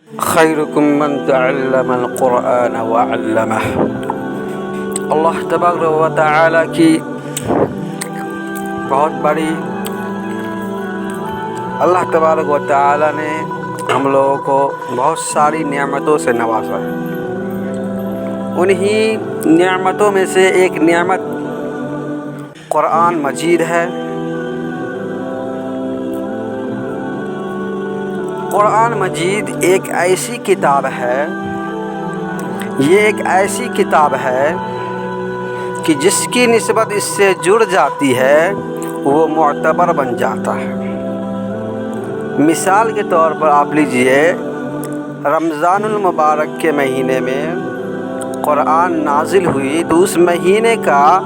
خیرکم من تعلم القرآن وعلمہ۔ اللہ تبارک و تعالی کی بہت بڑی، اللہ تبارک و تعالی نے ہم لوگوں کو بہت ساری نعمتوں سے نوازا ہے۔ انہی نعمتوں میں سے ایک نعمت قرآن مجید ہے۔ قرآن مجید ایک ایسی کتاب ہے، یہ ایک ایسی کتاب ہے کہ جس کی نسبت اس سے جڑ جاتی ہے وہ معتبر بن جاتا ہے۔ مثال کے طور پر آپ لیجئے، رمضان المبارک کے مہینے میں قرآن نازل ہوئی تو اس مہینے کا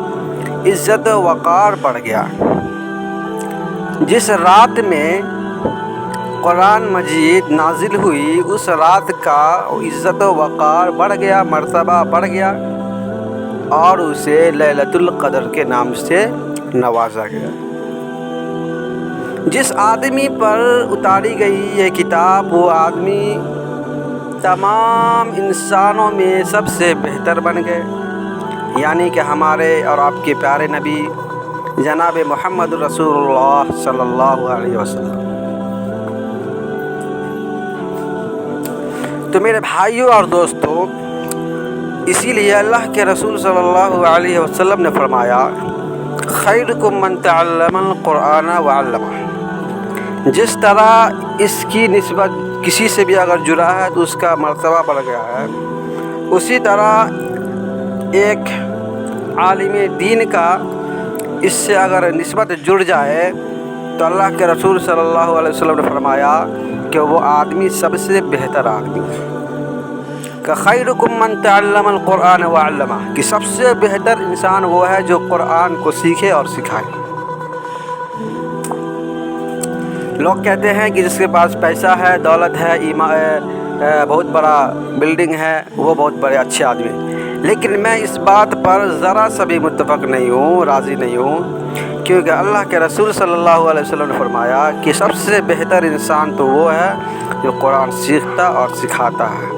عزت و وقار بڑھ گیا۔ جس رات میں قرآن مجید نازل ہوئی اس رات کا عزت و وقار بڑھ گیا، مرتبہ بڑھ گیا، اور اسے لیلۃ القدر کے نام سے نوازا گیا۔ جس آدمی پر اتاری گئی یہ کتاب، وہ آدمی تمام انسانوں میں سب سے بہتر بن گئے، یعنی کہ ہمارے اور آپ کے پیارے نبی جناب محمد رسول اللہ صلی اللہ علیہ وسلم۔ تو میرے بھائیوں اور دوستوں، اسی لیے اللہ کے رسول صلی اللہ علیہ وسلم نے فرمایا، خیرکم من تعلم القرآن وعلمہ۔ جس طرح اس کی نسبت کسی سے بھی اگر جڑا ہے تو اس کا مرتبہ بڑھ گیا ہے، اسی طرح ایک عالم دین کا اس سے اگر نسبت جڑ جائے تو اللہ کے رسول صلی اللہ علیہ وسلم نے فرمایا کہ وہ آدمی سب سے بہتر آدمی ہے۔ کہ خیرکم من تعلم القرآن وعلمہ، کہ سب سے بہتر انسان وہ ہے جو قرآن کو سیکھے اور سکھائے۔ لوگ کہتے ہیں کہ جس کے پاس پیسہ ہے، دولت ہے، بہت بڑا بلڈنگ ہے، وہ بہت بڑے اچھے آدمی ہیں، لیکن میں اس بات پر ذرا سا بھی متفق نہیں ہوں، راضی نہیں ہوں، کیونکہ اللہ کے رسول صلی اللہ علیہ وسلم نے فرمایا کہ سب سے بہتر انسان تو وہ ہے جو قرآن سیکھتا اور سکھاتا ہے۔